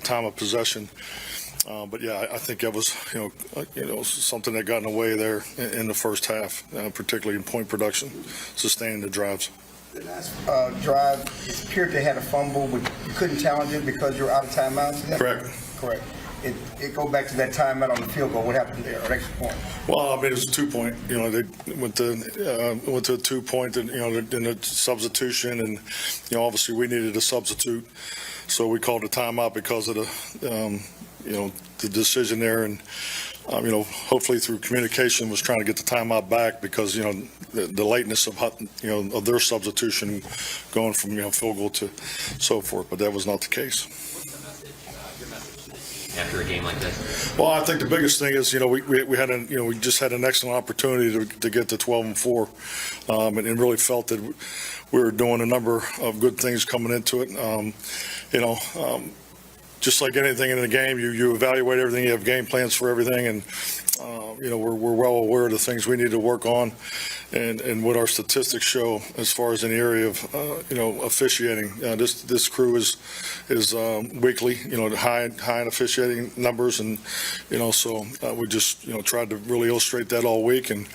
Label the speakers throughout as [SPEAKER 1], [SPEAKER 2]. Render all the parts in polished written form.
[SPEAKER 1] time of possession. But yeah, I think that was something that got in the way there in the first half, particularly in point production, sustaining the drives.
[SPEAKER 2] The last drive, it appeared they had a fumble, but you couldn't challenge it because you're out of timeouts. Correct. It go back to that timeout on the field goal. What happened there? Or extra point?
[SPEAKER 1] Well, I mean, it was a 2-point. They went to a 2-point, and in a substitution, and obviously we needed a substitute, so we called a timeout because of the decision there, and hopefully through communication was trying to get the timeout back because the lateness of their substitution going from field goal to so forth, but that was not the case.
[SPEAKER 3] After a game like this?
[SPEAKER 1] Well, I think the biggest thing is, we just had an excellent opportunity to get to 12-4, and really felt that we were doing a number of good things coming into it. Just like anything in the game, you evaluate everything, you have game plans for everything, and we're well aware of the things we need to work on, and what our statistics show as far as in the area of officiating. This crew is weekly, high in officiating numbers, and so we just tried to really illustrate that all week, and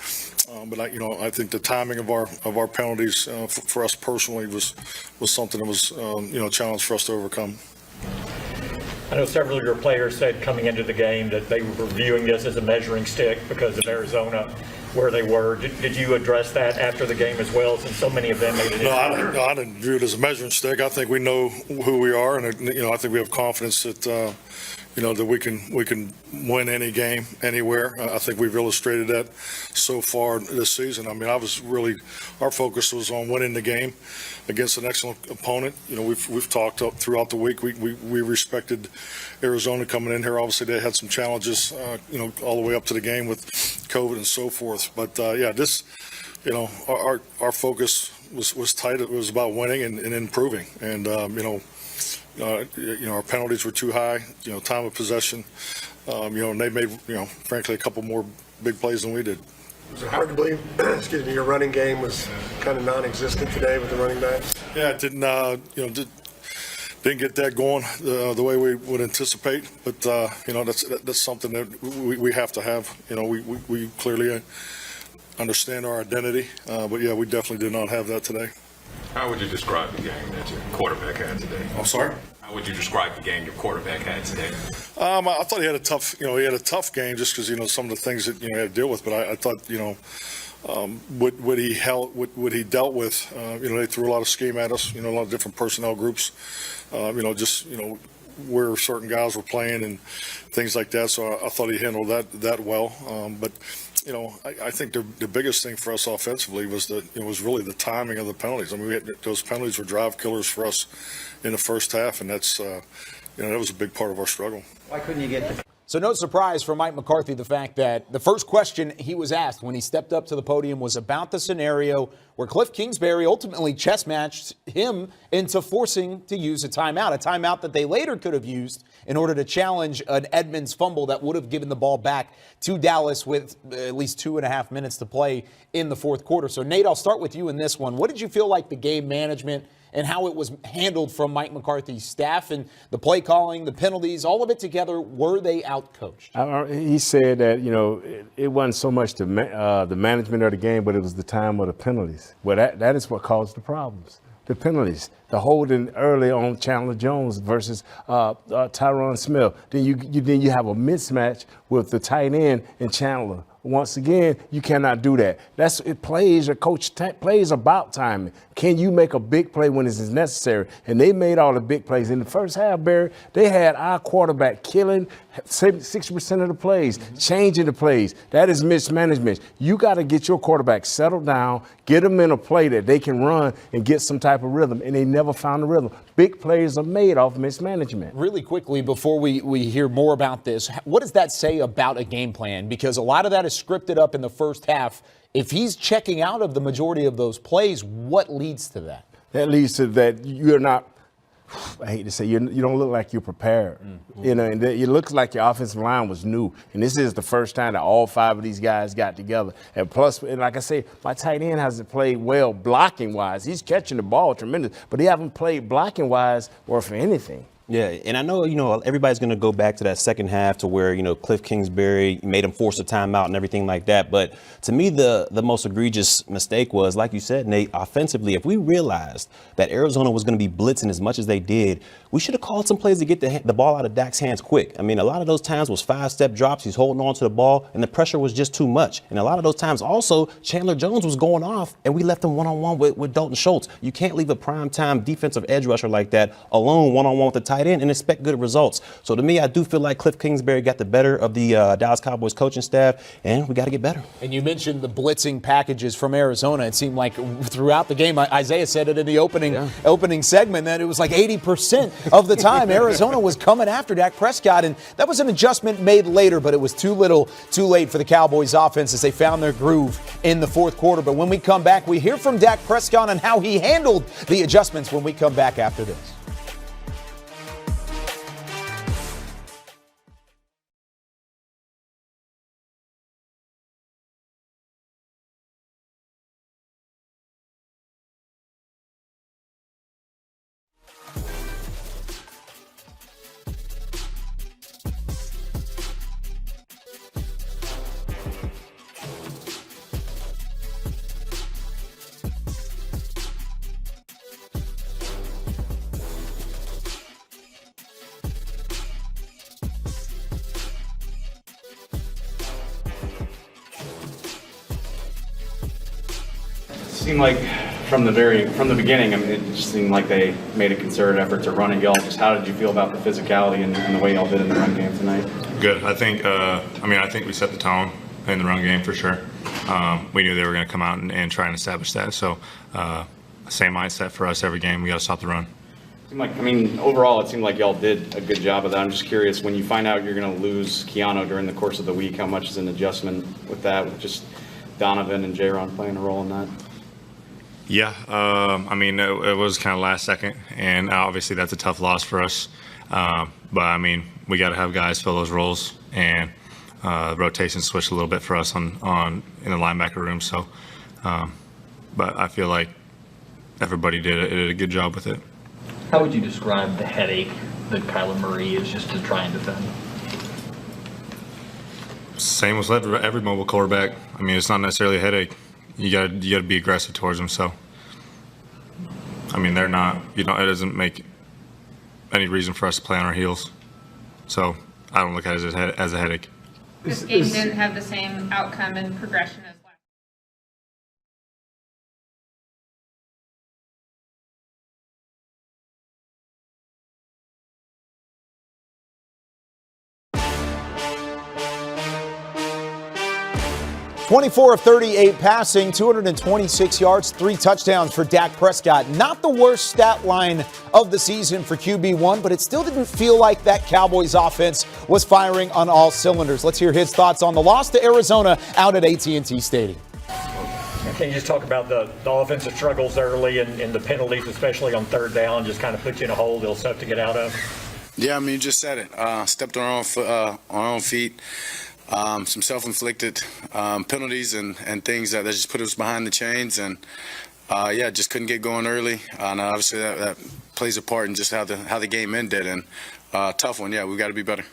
[SPEAKER 1] but I think the timing of our penalties for us personally was something that was a challenge for us to overcome.
[SPEAKER 4] I know several of your players said coming into the game that they were viewing this as a measuring stick because of Arizona, where they were. Did you address that after the game as well, since so many of them made it?
[SPEAKER 1] No, I didn't view it as a measuring stick. I think we know who we are, and I think we have confidence that that we can win any game anywhere. I think we've illustrated that so far this season. I mean, our focus was on winning the game against an excellent opponent. We've talked throughout the week. We respected Arizona coming in here. Obviously, they had some challenges, all the way up to the game with COVID and so forth. But this, our focus was tight. It was about winning and improving. And our penalties were too high. Time of possession. And they made, frankly, a couple more big plays than we did.
[SPEAKER 5] Was it hard to believe, your running game was kind of non-existent today with the running backs?
[SPEAKER 1] Yeah, it didn't, didn't get that going the way we would anticipate. But, that's something that we have to have. We clearly understand our identity. But, yeah, we definitely did not have that today.
[SPEAKER 6] How would you describe the game that your quarterback had today?
[SPEAKER 1] I'm sorry?
[SPEAKER 6] How would you describe the game your quarterback had today?
[SPEAKER 1] I thought he had a tough game just because some of the things that he had to deal with. But I thought what he dealt with. They threw a lot of scheme at us. A lot of different personnel groups. Where certain guys were playing and things like that. So I thought he handled that well. But I think the biggest thing for us offensively was that it was really the timing of the penalties. I mean, those penalties were drive killers for us in the first half, and that's that was a big part of our struggle.
[SPEAKER 2] Why couldn't you get the?
[SPEAKER 7] So no surprise for Mike McCarthy, the fact that the first question he was asked when he stepped up to the podium was about the scenario where Cliff Kingsbury ultimately chess matched him into forcing to use a timeout that they later could have used in order to challenge an Edmonds fumble that would have given the ball back to Dallas with at least 2.5 minutes to play in the fourth quarter. So, Nate, I'll start with you in this one. What did you feel like the game management and how it was handled from Mike McCarthy's staff and the play calling, the penalties, all of it together? Were they outcoached?
[SPEAKER 8] He said that, it wasn't so much the management of the game, but it was the time of the penalties. Well, that is what caused the problems. The penalties, the holding early on Chandler Jones versus Tyron Smith. Then you have a mismatch with the tight end and Chandler. Once again, you cannot do that. Coach plays about timing. Can you make a big play when it is necessary? And they made all the big plays. In the first half, Barry, they had our quarterback killing 60% of the plays, changing the plays. That is mismanagement. You got to get your quarterback settled down, get them in a play that they can run and get some type of rhythm. And they never found the rhythm. Big plays are made off mismanagement.
[SPEAKER 7] Really quickly, before we hear more about this, what does that say about a game plan? Because a lot of that is scripted up in the first half. If he's checking out of the majority of those plays, what leads to that?
[SPEAKER 8] That leads to that you're not, I hate to say, you don't look like you're prepared. Mm-hmm. And it looks like your offensive line was new. And this is the first time that all 5 of these guys got together. And plus, and like I say, my tight end hasn't played well blocking-wise. He's catching the ball tremendous, but he haven't played blocking-wise or for anything.
[SPEAKER 9] Yeah, and I know, everybody's going to go back to that second half to where, Cliff Kingsbury made him force a timeout and everything like that. But to me, the most egregious mistake was, like you said, Nate, offensively, if we realized that Arizona was going to be blitzing as much as they did, we should have called some plays to get the ball out of Dak's hands quick. I mean, a lot of those times was 5-step drops. He's holding on to the ball, and the pressure was just too much. And a lot of those times also, Chandler Jones was going off, and we left him one-on-one with Dalton Schultz. You can't leave a primetime defensive edge rusher like that alone one-on-one with the tight end and expect good results. So to me, I do feel like Cliff Kingsbury got the better of the Dallas Cowboys coaching staff, and we got to get better.
[SPEAKER 7] And you mentioned the blitzing packages from Arizona. It seemed like throughout the game, Isaiah said it in the opening segment, that it was like 80% of the time Arizona was coming after Dak Prescott, and that was an adjustment made later, but it was too little, too late for the Cowboys offense as they found their groove in the fourth quarter. But when we come back, we hear from Dak Prescott on how he handled the adjustments when we come back after this.
[SPEAKER 10] Seemed like from the beginning, I mean, it just seemed like they made a concerted effort to run at y'all. Just how did you feel about the physicality and the way y'all did in the run game tonight?
[SPEAKER 6] Good. I think we set the tone in the run game for sure. We knew they were going to come out and try and establish that. So same mindset for us every game. We got to stop the run.
[SPEAKER 10] Overall, it seemed like y'all did a good job of that. I'm just curious, when you find out you're going to lose Keanu during the course of the week, how much is an adjustment with that, with just Donovan and J-Ron playing a role in that?
[SPEAKER 6] Yeah, it was kind of last second, and obviously that's a tough loss for us. But we got to have guys fill those roles, and rotation switched a little bit for us in the linebacker room. So, but I feel like everybody did a good job with it.
[SPEAKER 11] How would you describe the headache that Kyler Murray is just to try and defend?
[SPEAKER 6] Same as every mobile quarterback. It's not necessarily a headache. You gotta be aggressive towards them. So, they're not. It doesn't make any reason for us to play on our heels. So I don't look at it as a headache.
[SPEAKER 12] This game didn't have the same outcome and progression as last.
[SPEAKER 7] 24 of 38 passing, 226 yards, 3 touchdowns for Dak Prescott. Not the worst stat line of the season for QB1, but it still didn't feel like that Cowboys offense was firing on all cylinders. Let's hear his thoughts on the loss to Arizona out at AT&T Stadium.
[SPEAKER 4] Can you just talk about the offensive struggles early and the penalties, especially on third down, just kind of put you in a hole, little stuff to get out of?
[SPEAKER 13] Yeah, you just said it. Stepped on our own feet. Some self-inflicted penalties and things that just put us behind the chains, and just couldn't get going early. And obviously that plays a part in just how the game ended. And tough one. Yeah, we've got to be better.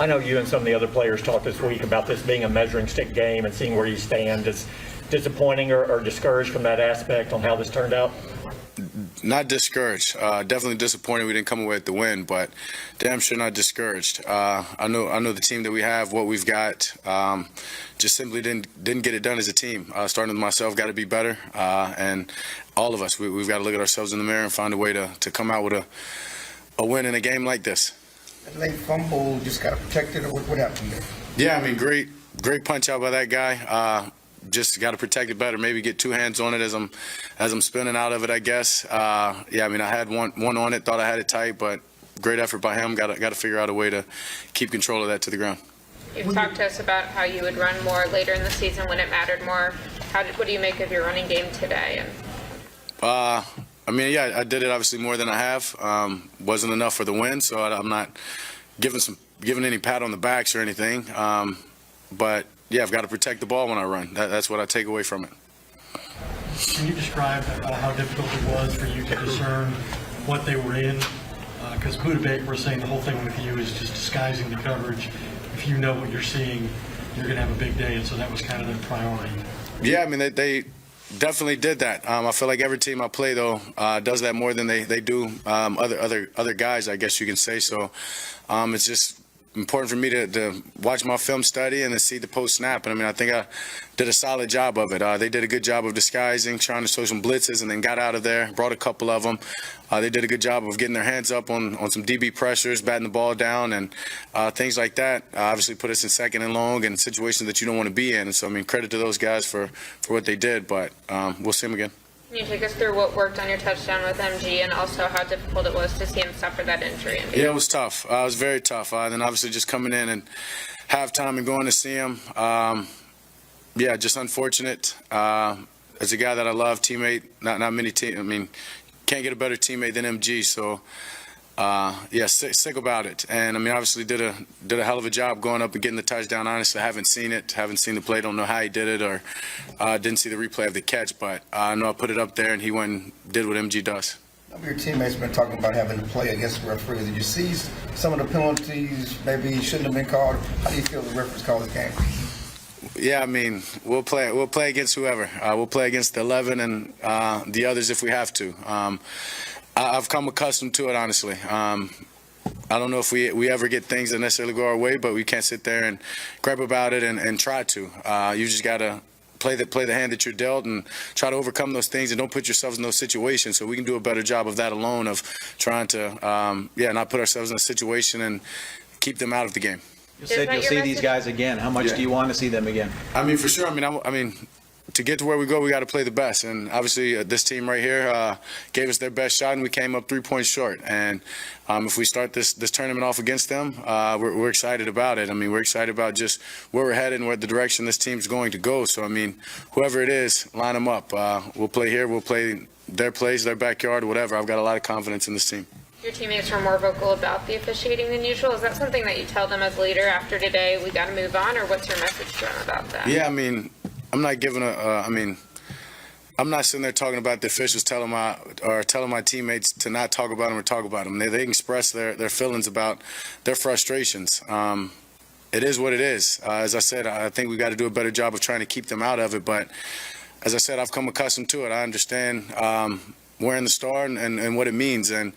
[SPEAKER 4] I know you and some of the other players talked this week about this being a measuring stick game and seeing where you stand. Is disappointing or discouraged from that aspect on how this turned out?
[SPEAKER 13] Not discouraged. Definitely disappointed we didn't come away with the win, but damn sure not discouraged. I know the team that we have, what we've got, just simply didn't get it done as a team. Starting with myself, got to be better, and all of us, we've got to look at ourselves in the mirror and find a way to come out with a win in a game like this.
[SPEAKER 2] That late fumble just got protected, or what happened there?
[SPEAKER 13] Yeah, great punch out by that guy. Just got to protect it better. Maybe get 2 hands on it as I'm spinning out of it, I guess. I had one on it, thought I had it tight, but great effort by him. Got to figure out a way to keep control of that to the ground.
[SPEAKER 12] You've talked to us about how you would run more later in the season when it mattered more. What do you make of your running game today?
[SPEAKER 13] I did it obviously more than I have. Wasn't enough for the win, so I'm not giving any pat on the backs or anything. But yeah, I've got to protect the ball when I run. That's what I take away from it.
[SPEAKER 14] Can you describe how difficult it was for you to discern what they were in? Because Buda Baker was saying the whole thing with you is just disguising the coverage. If you know what you're seeing, you're going to have a big day, and so that was kind of their priority.
[SPEAKER 13] Yeah, I mean, they definitely did that. I feel like every team I play, though, does that more than they do other guys, I guess you can say. So it's just important for me to watch my film study and to see the post snap. And I mean, I think I did a solid job of it. They did a good job of disguising, trying to show some blitzes, and then got out of there, brought a couple of them. They did a good job of getting their hands up on some DB pressures, batting the ball down, and things like that. Obviously put us in second and long and situations that you don't want to be in. And so, I mean, credit to those guys for what they did, but we'll see them again.
[SPEAKER 12] Can you take us through what worked on your touchdown with MG and also how difficult it was to see him suffer that injury?
[SPEAKER 13] Yeah, it was tough. It was very tough. And then obviously just coming in and halftime and going to see him, yeah, just unfortunate. As a guy that I love, teammate, not many can't get a better teammate than MG. So, yeah, sick about it. And I mean, obviously did a hell of a job going up and getting the touchdown. Honestly, I haven't seen the play, don't know how he did it, or didn't see the replay of the catch, but I know I put it up there and he went and did what MG does.
[SPEAKER 2] Some of your teammates been talking about having to play against the referee. Did you see some of the penalties maybe shouldn't have been called? How do you feel the referees call this game?
[SPEAKER 13] Yeah, I mean, we'll play against whoever. We'll play against the 11 and the others if we have to. I've come accustomed to it, honestly. I don't know if we ever get things that necessarily go our way, but we can't sit there and gripe about it and try to. You just got to play the hand that you're dealt and try to overcome those things and don't put yourselves in those situations. So we can do a better job of that alone, of trying to, not put ourselves in a situation and keep them out of the game.
[SPEAKER 15] You said you'll see these guys again. How much do you want to see them again?
[SPEAKER 13] I mean, for sure. I mean, to get to where we go, we got to play the best. And obviously, this team right here gave us their best shot, and we came up 3 points short. And if we start this tournament off against them, we're excited about it. I mean, we're excited about just where we're headed and where the direction this team's going to go. So, I mean, whoever it is, line them up. We'll play here. We'll play their place, their backyard, whatever. I've got a lot of confidence in this team.
[SPEAKER 12] Your teammates were more vocal about the officiating than usual. Is that something that you tell them as leader after today, we got to move on, or what's your message to them about that?
[SPEAKER 13] Yeah, I mean, I'm not giving I'm not sitting there talking about the officials telling my teammates to not talk about them or talk about them. They express their feelings about their frustrations. It is what it is. As I said, I think we got to do a better job of trying to keep them out of it. But as I said, I've come accustomed to it. I understand wearing the star and what it means. And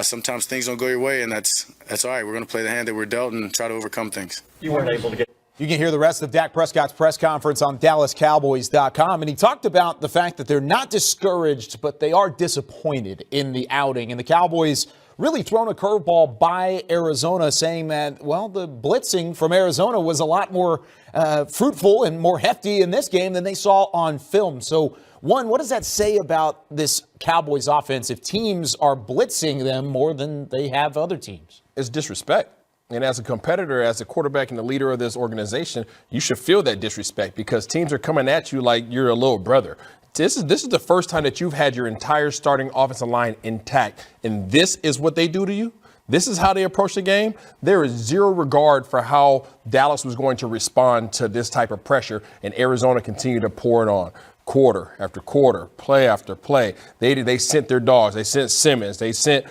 [SPEAKER 13] sometimes things don't go your way, and that's all right. We're going to play the hand that we're dealt and try to overcome things.
[SPEAKER 4] You weren't able to get.
[SPEAKER 7] You can hear the rest of Dak Prescott's press conference on DallasCowboys.com. And he talked about the fact that they're not discouraged, but they are disappointed in the outing. And the Cowboys really thrown a curveball by Arizona, saying that, well, the blitzing from Arizona was a lot more fruitful and more hefty in this game than they saw on film. So, one, what does that say about this Cowboys offense if teams are blitzing them more than they have other teams?
[SPEAKER 16] It's disrespect. And as a competitor, as a quarterback and the leader of this organization, you should feel that disrespect because teams are coming at you like you're a little brother. This is the first time that you've had your entire starting offensive line intact, and this is what they do to you? This is how they approach the game? There is zero regard for how Dallas was going to respond to this type of pressure, and Arizona continued to pour it on. Quarter after quarter, play after play. They sent their dogs. They sent Simmons. They sent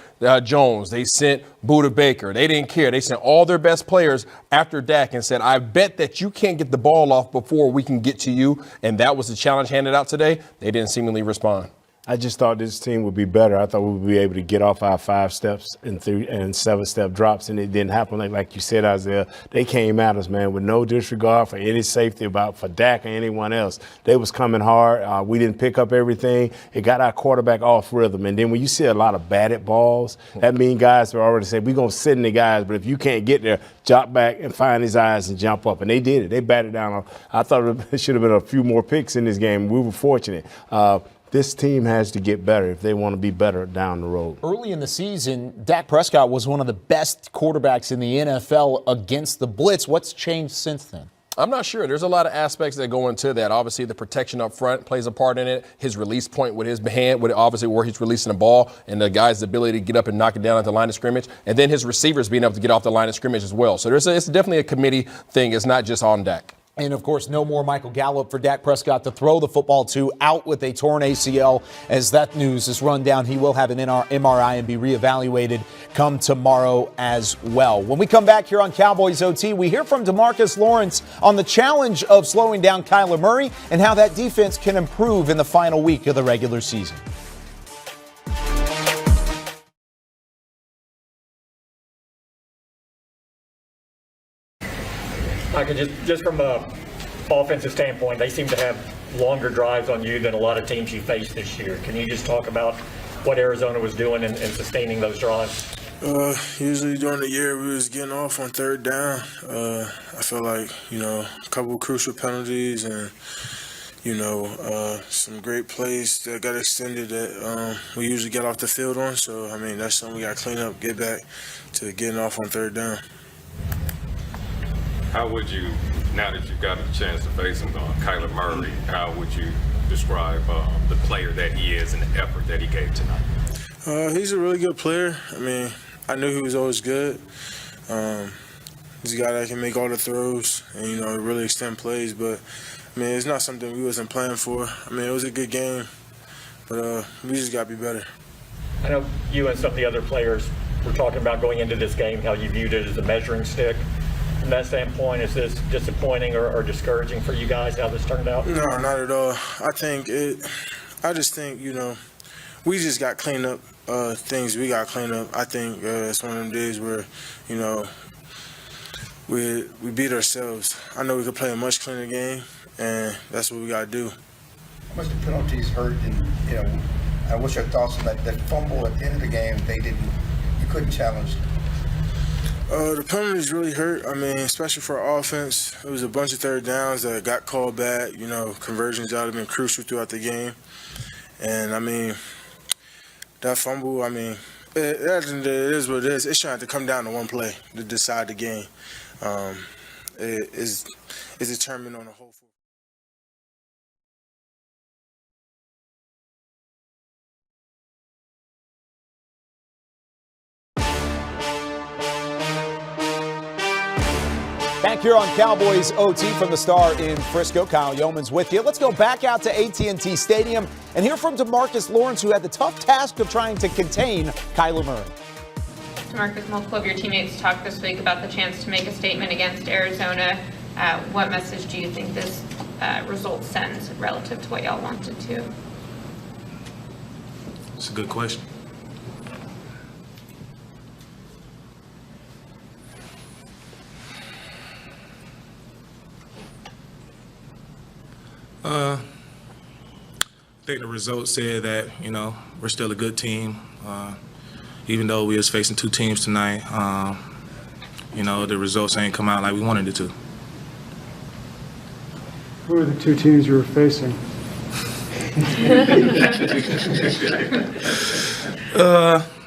[SPEAKER 16] Jones. They sent Buda Baker. They didn't care. They sent all their best players after Dak and said, I bet that you can't get the ball off before we can get to you. And that was the challenge handed out today. They didn't seemingly respond.
[SPEAKER 8] I just thought this team would be better. I thought we would be able to get off our 5 steps and 7-step drops, and it didn't happen. Like you said, Isaiah, they came at us, man, with no disregard for any safety for Dak or anyone else. They was coming hard. We didn't pick up everything. It got our quarterback off rhythm. And then when you see a lot of batted balls, that means guys are already saying, we're going to sit in the guys, but if you can't get there, drop back and find his eyes and jump up. And they did it. They batted down. I thought it should have been a few more picks in this game. We were fortunate. This team has to get better if they want to be better down the road.
[SPEAKER 7] Early in the season, Dak Prescott was one of the best quarterbacks in the NFL against the blitz. What's changed since then?
[SPEAKER 16] I'm not sure. There's a lot of aspects that go into that. Obviously, the protection up front plays a part in it. His release point with his hand, with obviously where he's releasing the ball, and the guy's ability to get up and knock it down at the line of scrimmage. And then his receivers being able to get off the line of scrimmage as well. So it's definitely a committee thing. It's not just on Dak.
[SPEAKER 7] And, of course, no more Michael Gallup for Dak Prescott to throw the football to, out with a torn ACL. As that news is run down, he will have an MRI and be reevaluated come tomorrow as well. When we come back here on Cowboys OT, we hear from Demarcus Lawrence on the challenge of slowing down Kyler Murray and how that defense can improve in the final week of the regular season.
[SPEAKER 4] Michael, just from a offensive standpoint, they seem to have longer drives on you than a lot of teams you faced this year. Can you just talk about what Arizona was doing in sustaining those drives?
[SPEAKER 17] Usually during the year, we was getting off on third down. I feel like, a couple of crucial penalties and, some great plays that got extended that we usually get off the field on. So, that's something we got to clean up, get back to getting off on third down.
[SPEAKER 18] How would you, now that you've got a chance to face him, Kyler Murray, how would you describe the player that he is and the effort that he gave tonight?
[SPEAKER 17] He's a really good player. I knew he was always good. He's a guy that can make all the throws and, really extend plays. But, it's not something we wasn't playing for. It was a good game, but we just got to be better.
[SPEAKER 4] I know you and some of the other players were talking about going into this game, how you viewed it as a measuring stick. From that standpoint, is this disappointing or discouraging for you guys, how this turned out?
[SPEAKER 17] No, not at all. I just think, we just got cleaned up things we got cleaned up. I think it's one of them days where, we beat ourselves. I know we could play a much cleaner game, and that's what we got to do.
[SPEAKER 2] How much the penalties hurt? And what's your thoughts on that fumble at the end of the game? You couldn't challenge.
[SPEAKER 17] The penalties really hurt. Especially for our offense. It was a bunch of third downs that got called back. Conversions that have been crucial throughout the game. And, that fumble, it is what it is. It's trying to come down to one play to decide the game. It is determined on the whole.
[SPEAKER 7] Back here on Cowboys OT from the Star in Frisco, Kyle Yeomans with you. Let's go back out to AT&T Stadium and hear from Demarcus Lawrence, who had the tough task of trying to contain Kyler Murray.
[SPEAKER 12] Demarcus, multiple of your teammates talked this week about the chance to make a statement against Arizona. What message do you think this result sends relative to what y'all wanted to?
[SPEAKER 19] It's a good question. I think the results said that, we're still a good team. Even though we was facing two teams tonight, the results ain't come out like we wanted it to.
[SPEAKER 20] Who are the two teams you were facing?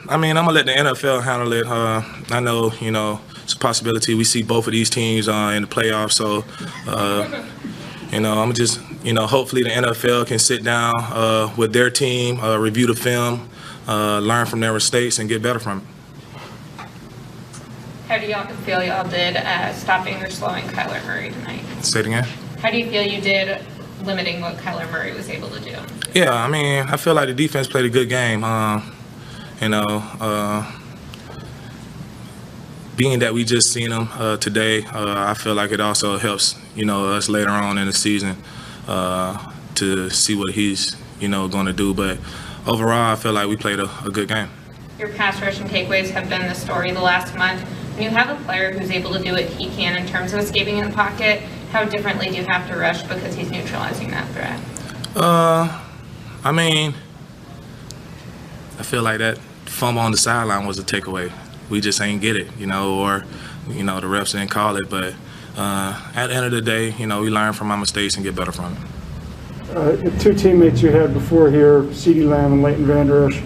[SPEAKER 19] I'm going to let the NFL handle it. I know, it's a possibility we see both of these teams in the playoffs. So, I'm just, hopefully the NFL can sit down with their team, review the film, learn from their mistakes, and get better from it.
[SPEAKER 12] How do y'all feel y'all did stopping or slowing Kyler Murray tonight?
[SPEAKER 19] Say it again.
[SPEAKER 12] How do you feel you did limiting what Kyler Murray was able to do?
[SPEAKER 19] Yeah, I feel like the defense played a good game. Being that we just seen him today, I feel like it also helps, us later on in the season to see what he's, going to do. But overall, I feel like we played a good game.
[SPEAKER 12] Your pass rush and takeaways have been the story the last month. When you have a player who's able to do what he can in terms of escaping in the pocket, how differently do you have to rush because he's neutralizing that threat?
[SPEAKER 19] I feel like that fumble on the sideline was a takeaway. We just ain't get it, or, the refs didn't call it. But at the end of the day, we learn from our mistakes and get better from it.
[SPEAKER 20] The two teammates you had before here, CeeDee Lamb and Leighton Vander Esch,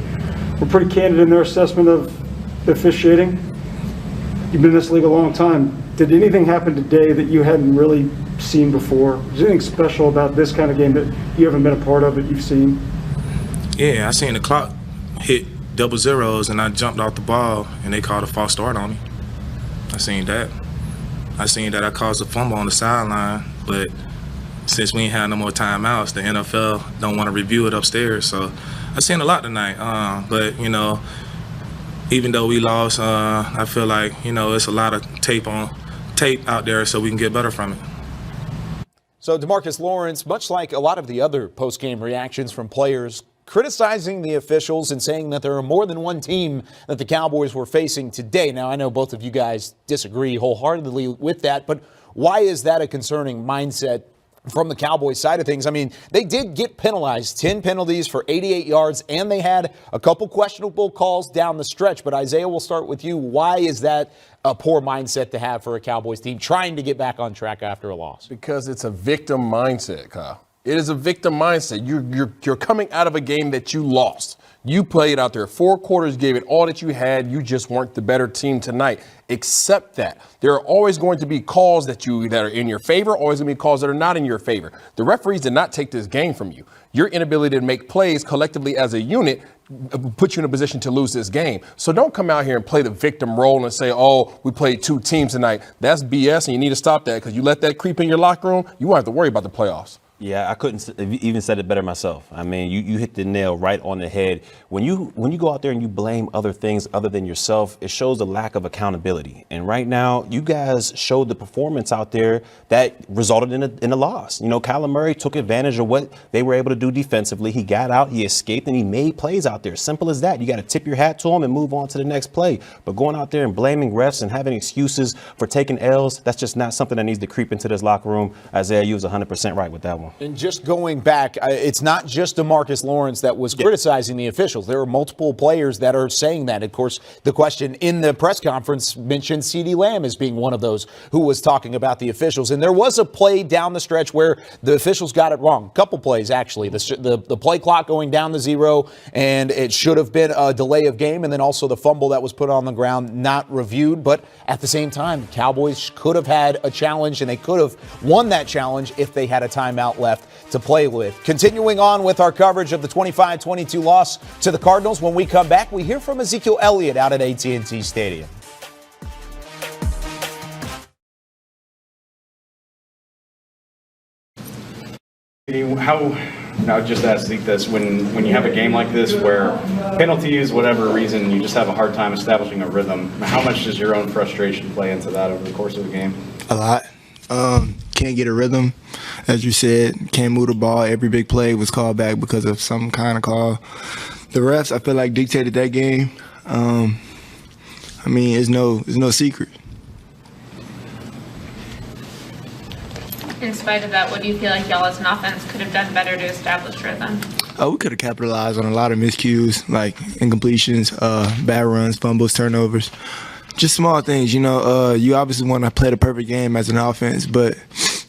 [SPEAKER 20] were pretty candid in their assessment of the officiating. You've been in this league a long time. Did anything happen today that you hadn't really seen before? Is there anything special about this kind of game that you haven't been a part of that you've seen?
[SPEAKER 19] Yeah, I seen the clock hit double zeros and I jumped off the ball and they called a false start on me. I seen that. I caused a fumble on the sideline, but since we ain't had no more timeouts, the NFL don't want to review it upstairs. So I've seen a lot tonight. But, you know, even though we lost, I feel like, you know, it's a lot of tape out there so we can get better from it.
[SPEAKER 7] So Demarcus Lawrence, much like a lot of the other post-game reactions from players, criticizing the officials and saying that there are more than one team that the Cowboys were facing today. Now, I know both of you guys disagree wholeheartedly with that, but why is that a concerning mindset from the Cowboys side of things? I mean, they did get penalized, 10 penalties for 88 yards, and they had a couple questionable calls down the stretch. But Isaiah, we'll start with you. Why is that a poor mindset to have for a Cowboys team trying to get back on track after a loss?
[SPEAKER 16] Because it's a victim mindset, Kyle. It is a victim mindset. You're coming out of a game that you lost. You played out there 4 quarters, gave it all that you had. You just weren't the better team tonight. Accept that. There are always going to be calls that are in your favor, always going to be calls that are not in your favor. The referees did not take this game from you. Your inability to make plays collectively as a unit put you in a position to lose this game. So don't come out here and play the victim role and say, oh, we played 2 teams tonight. That's BS, and you need to stop that, because you let that creep in your locker room, you won't have to worry about the playoffs.
[SPEAKER 9] Yeah, I couldn't have even said it better myself. I mean, you hit the nail right on the head. When you go out there and you blame other things other than yourself, it shows a lack of accountability. And right now, you guys showed the performance out there that resulted in a loss. You know, Kyler Murray took advantage of what they were able to do defensively. He got out, he escaped, and he made plays out there. Simple as that. You got to tip your hat to him and move on to the next play. But going out there and blaming refs and having excuses for taking L's, that's just not something that needs to creep into this locker room. Isaiah, you was 100% right with that one.
[SPEAKER 7] And just going back, it's not just Demarcus Lawrence that was criticizing the officials. There are multiple players that are saying that. Of course, the question in the press conference mentioned CeeDee Lamb as being one of those who was talking about the officials. And there was a play down the stretch where the officials got it wrong. A couple plays, actually. The play clock going down to 0, and it should have been a delay of game. And then also the fumble that was put on the ground, not reviewed. But at the same time, the Cowboys could have had a challenge, and they could have won that challenge if they had a timeout left to play with. Continuing on with our coverage of the 25-22 loss to the Cardinals. When we come back, we hear from Ezekiel Elliott out at AT&T Stadium.
[SPEAKER 10] Now just ask Zeke this, when you have a game like this where penalties, whatever reason, you just have a hard time establishing a rhythm, how much does your own frustration play into that over the course of the game?
[SPEAKER 17] A lot. Can't get a rhythm, as you said. Can't move the ball. Every big play was called back because of some kind of call. The refs, I feel like, dictated that game. I mean, it's no secret.
[SPEAKER 12] In spite of that, what do you feel like y'all as an offense could have done better to establish rhythm?
[SPEAKER 17] We could have capitalized on a lot of miscues, like incompletions, bad runs, fumbles, turnovers. Just small things, you know. You obviously want to play the perfect game as an offense, but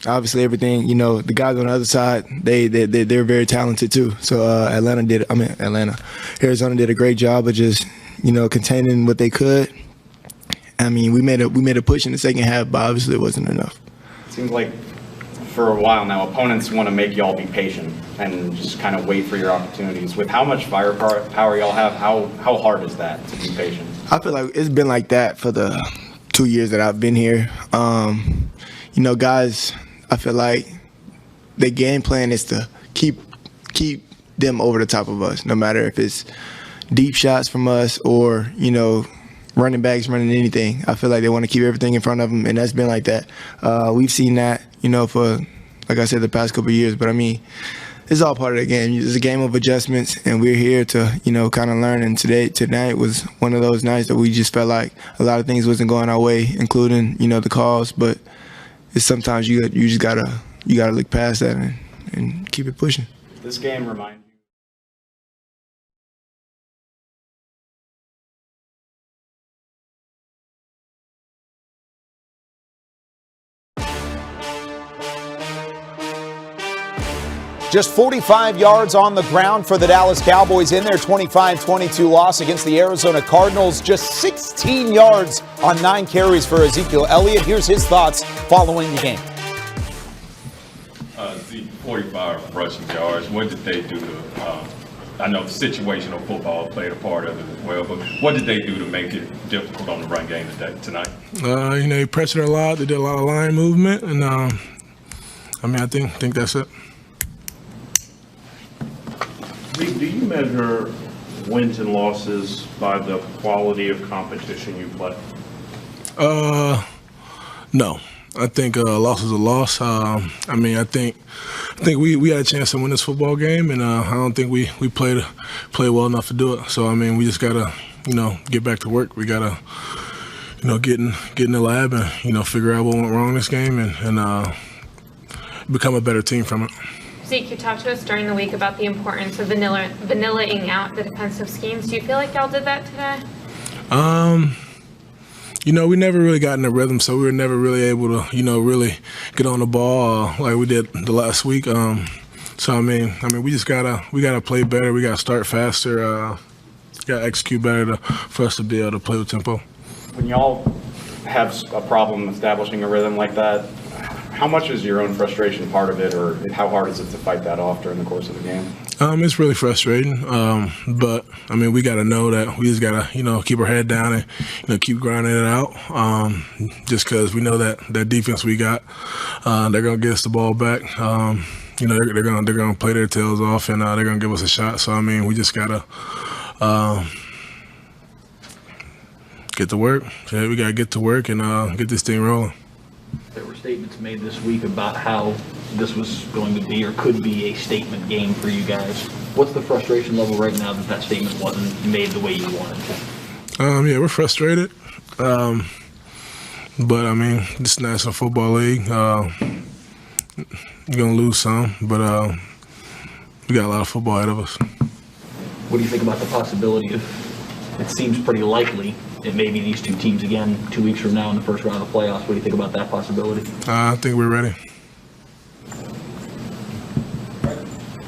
[SPEAKER 17] obviously everything, you know, the guys on the other side, they're very talented too. So Arizona did a great job of just, you know, containing what they could. I mean, we made a push in the second half, but obviously it wasn't enough.
[SPEAKER 10] It seems like for a while now, opponents want to make y'all be patient and just kind of wait for your opportunities. With how much firepower y'all have, how hard is that to be patient?
[SPEAKER 17] I feel like it's been like that for the 2 years that I've been here. You know, guys, I feel like the game plan is to keep them over the top of us, no matter if it's deep shots from us or, you know, running backs running anything. I feel like they want to keep everything in front of them, and that's been like that. We've seen that, you know, for, like I said, the past couple of years. But, I mean, it's all part of the game. It's a game of adjustments, and we're here to, you know, kind of learn. And tonight was one of those nights that we just felt like a lot of things wasn't going our way, including, you know, the calls. But it's sometimes you just gotta look past that and keep it pushing.
[SPEAKER 10] This game reminds you.
[SPEAKER 7] Just 45 yards on the ground for the Dallas Cowboys in their 25-22 loss against the Arizona Cardinals. Just 16 yards on 9 carries for Ezekiel Elliott. Here's his thoughts following the game.
[SPEAKER 18] 45 rushing yards. What did they do to, I know situational football played a part of it as well, but what did they do to make it difficult on the run game tonight?
[SPEAKER 21] You know, they pressured a lot. They did a lot of line movement, and
[SPEAKER 19] I mean, I think that's it.
[SPEAKER 21] Do you measure wins and losses by the quality of competition you play?
[SPEAKER 19] No. I think a loss is a loss. I mean, I think we had a chance to win this football game, and I don't think we played well enough to do it. So I mean, we just gotta get back to work. We gotta get in the lab and figure out what went wrong this game and become a better team from it.
[SPEAKER 12] Zeke, you talked to us during the week about the importance of vanillaing out the defensive schemes. Do you feel like y'all did that today?
[SPEAKER 19] We never really got in a rhythm, so we were never really able to, really get on the ball like we did the last week. So I mean, we just gotta play better. We gotta start faster. Gotta execute better for us to be able to play with tempo.
[SPEAKER 10] When y'all have a problem establishing a rhythm like that, how much is your own frustration part of it, or how hard is it to fight that off during the course of the game?
[SPEAKER 19] It's really frustrating, but I mean, we got to know that we just got to, keep our head down and, keep grinding it out. Just because we know that defense we got, they're gonna get us the ball back. They're gonna play their tails off and they're gonna give us a shot. So I mean, we just gotta get to work. Yeah, we gotta get to work and get this thing rolling.
[SPEAKER 11] There were statements made this week about how this was going to be or could be a statement game for you guys. What's the frustration level right now that statement wasn't made the way you wanted to?
[SPEAKER 19] Yeah, we're frustrated. But I mean, this National Football League, you're gonna lose some, but we got a lot of football ahead of us.
[SPEAKER 11] What do you think about the possibility of, it seems pretty likely, it may be these two teams again 2 weeks from now in the first round of the playoffs? What do you think about that possibility?
[SPEAKER 19] I think we're ready.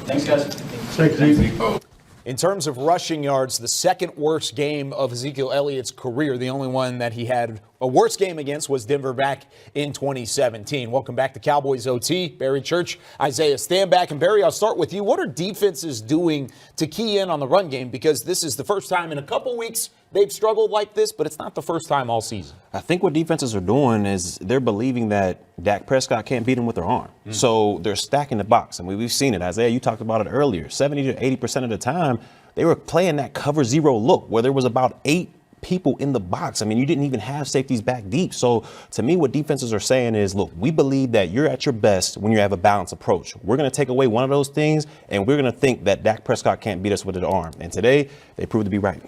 [SPEAKER 11] Thanks, guys.
[SPEAKER 20] Thanks, Zeke.
[SPEAKER 7] In terms of rushing yards, the second worst game of Ezekiel Elliott's career, the only one that he had a worse game against was Denver back in 2017. Welcome back to Cowboys OT. Barry Church, Isaiah Stanback. And Barry, I'll start with you. What are defenses doing to key in on the run game? Because this is the first time in a couple weeks they've struggled like this, but it's not the first time all season.
[SPEAKER 9] I think what defenses are doing is they're believing that Dak Prescott can't beat them with their arm. So they're stacking the box. I mean, we've seen it. Isaiah, you talked about it earlier. 70 to 80% of the time, they were playing that cover zero look where there was about 8 people in the box. I mean, you didn't even have safeties back deep. So to me, what defenses are saying is, look, we believe that you're at your best when you have a balanced approach. We're going to take away one of those things, and we're going to think that Dak Prescott can't beat us with his arm. And today, they proved to be right.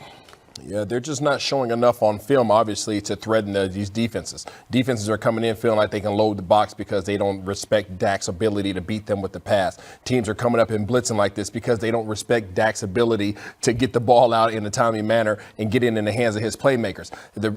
[SPEAKER 16] Yeah, they're just not showing enough on film, obviously, to threaten these defenses. Defenses are coming in feeling like they can load the box because they don't respect Dak's ability to beat them with the pass. Teams are coming up and blitzing like this because they don't respect Dak's ability to get the ball out in a timely manner and get in the hands of his playmakers.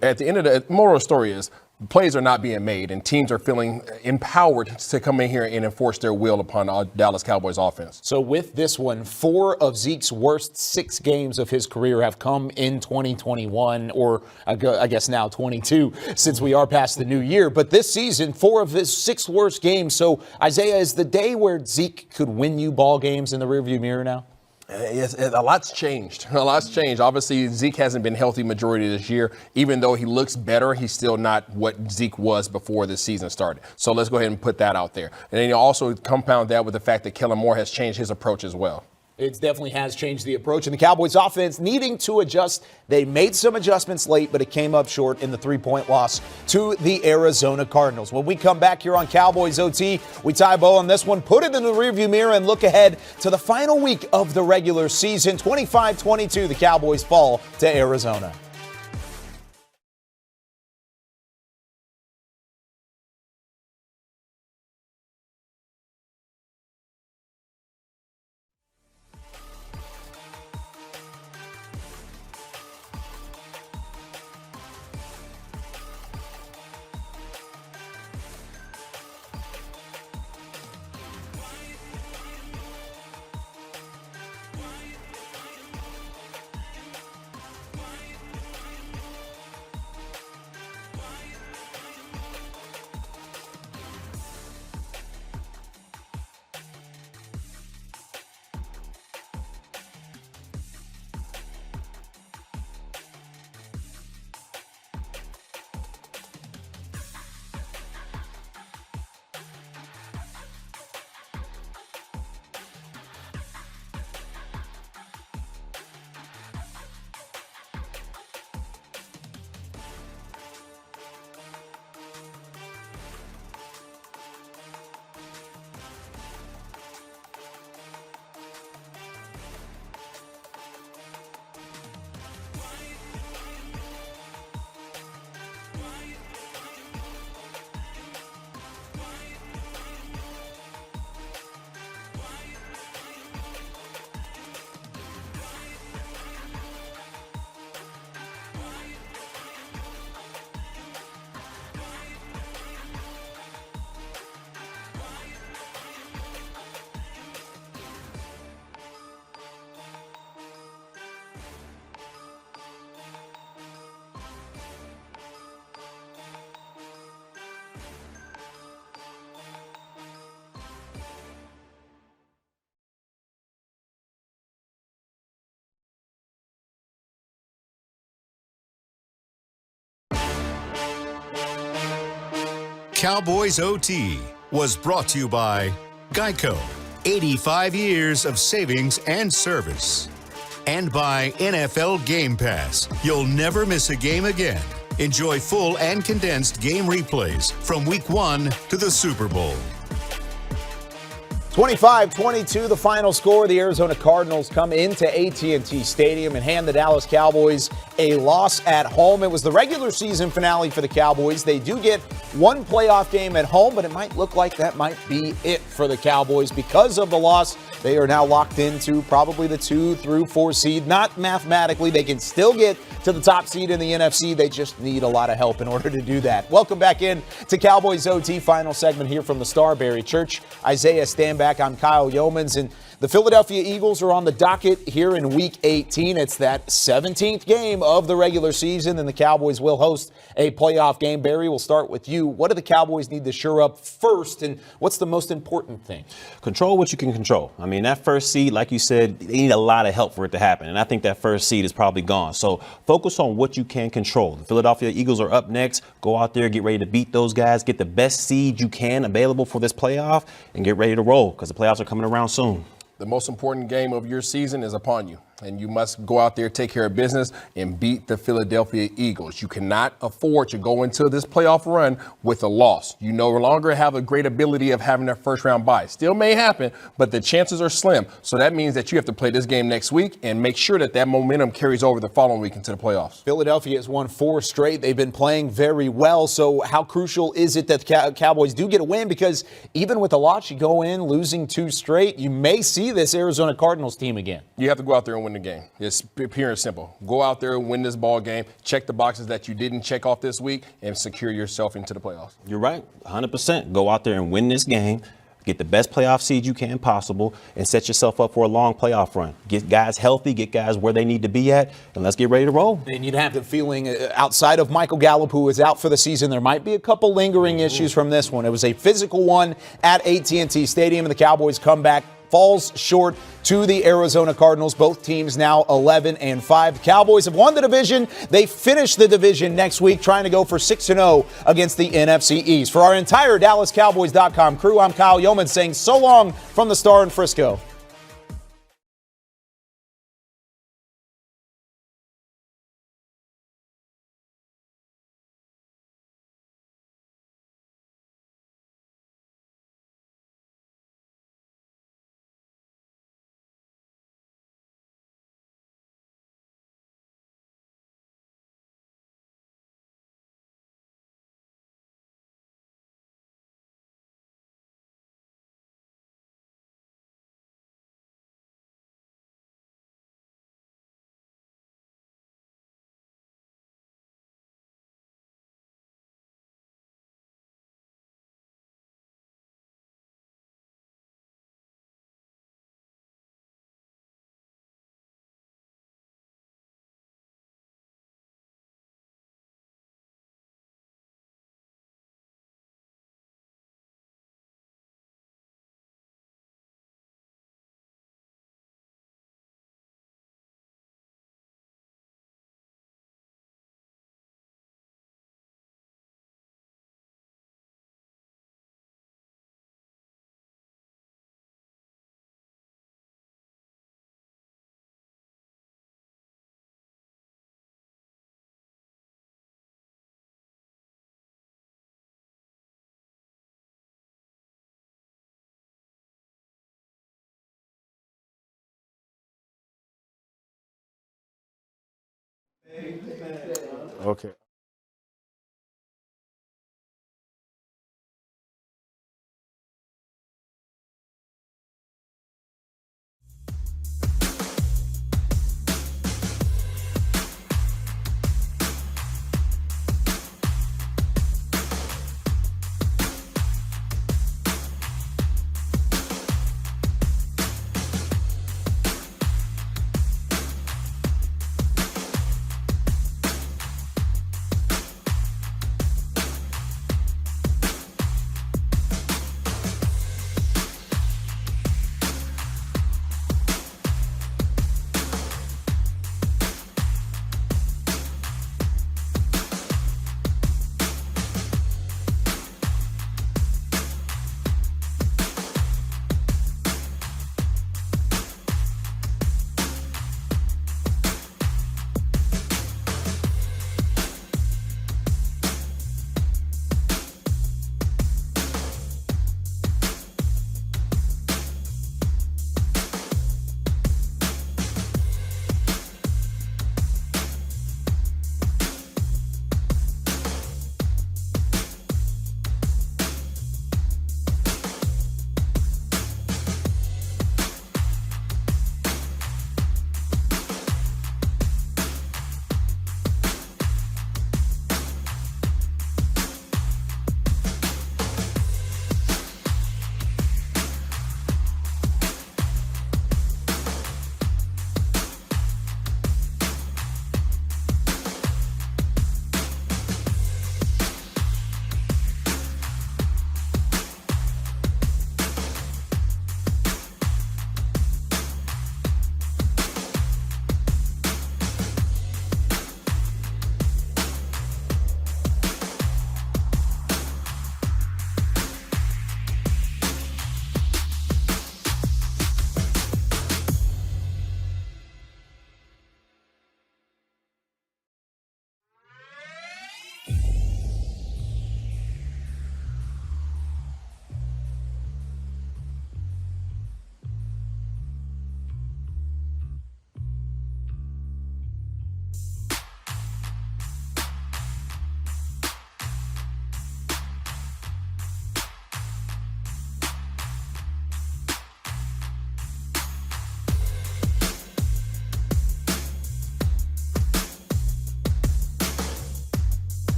[SPEAKER 16] At the end of the moral of the story is, plays are not being made, and teams are feeling empowered to come in here and enforce their will upon the Dallas Cowboys offense.
[SPEAKER 7] So with this one, 4 of Zeke's worst 6 games of his career have come in 2021, or I guess now 22, since we are past the new year. But this season, 4 of his 6 worst games. So, Isaiah, is the day where Zeke could win you ball games in the rearview mirror now?
[SPEAKER 16] Yes, a lot's changed. A lot's changed. Obviously, Zeke hasn't been healthy majority of this year. Even though he looks better, he's still not what Zeke was before the season started. So let's go ahead and put that out there. And then you also compound that with the fact that Kellen Moore has changed his approach as well.
[SPEAKER 7] It definitely has changed the approach. And the Cowboys offense needing to adjust. They made some adjustments late, but it came up short in the 3-point loss to the Arizona Cardinals. When we come back here on Cowboys OT, we tie a bow on this one, put it in the rearview mirror, and look ahead to the final week of the regular season. 25-22, the Cowboys fall to Arizona.
[SPEAKER 3] Cowboys OT was brought to you by Geico, 85 years of savings and service. And by NFL Game Pass. You'll never miss a game again. Enjoy full and condensed game replays from Week 1 to the Super Bowl.
[SPEAKER 7] 25-22, the final score. The Arizona Cardinals come into AT&T Stadium and hand the Dallas Cowboys a loss at home. It was the regular season finale for the Cowboys. They do get one playoff game at home, but it might look like that might be it for the Cowboys. Because of the loss, they are now locked into probably the 2 through 4 seed. Not mathematically. They can still get to the top seed in the NFC. They just need a lot of help in order to do that. Welcome back in to Cowboys OT. Final segment here from the Starberry Church. Isaiah Stanback. I'm Kyle Yeomans, and the Philadelphia Eagles are on the docket here in Week 18. It's that 17th game of the regular season, and the Cowboys will host a playoff game. Barry, we'll start with you. What do the Cowboys need to shore up first, and what's the most important thing?
[SPEAKER 9] Control what you can control. I mean, that first seed, like you said, they need a lot of help for it to happen, and I think that first seed is probably gone. So focus on what you can control. The Philadelphia Eagles are up next. Go out there, get ready to beat those guys, get the best seed you can available for this playoff, and get ready to roll because the playoffs are coming around soon.
[SPEAKER 16] The most important game of your season is upon you, and you must go out there, take care of business, and beat the Philadelphia Eagles. You cannot afford to go into this playoff run with a loss. You no longer have a great ability of having that first-round bye. Still may happen, but the chances are slim. So that means that you have to play this game next week and make sure that that momentum carries over the following week into the playoffs.
[SPEAKER 7] Philadelphia has won 4 straight. They've been playing very well. So how crucial is it that the Cowboys do get a win? Because even with a loss, you go in losing 2 straight, you may see this Arizona Cardinals team again.
[SPEAKER 16] You have to go out there and win the game. It's pure and simple. Go out there and win this ball game. Check the boxes that you didn't check off this week and secure yourself into the playoffs.
[SPEAKER 9] You're right, 100%. Go out there and win this game. Get the best playoff seed you can possible and set yourself up for a long playoff run. Get guys healthy, get guys where they need to be at, and let's get ready to roll.
[SPEAKER 7] And you'd have the feeling outside of Michael Gallup, who is out for the season, there might be a couple lingering issues from this one. It was a physical one at AT&T Stadium, and the Cowboys come back. Falls short to the Arizona Cardinals. Both teams now 11-5. The Cowboys have won the division. They finish the division next week, trying to go for 6-0 against the NFC East. For our entire DallasCowboys.com crew, I'm Kyle Yeoman saying so long from the Star in Frisco.
[SPEAKER 8] Okay.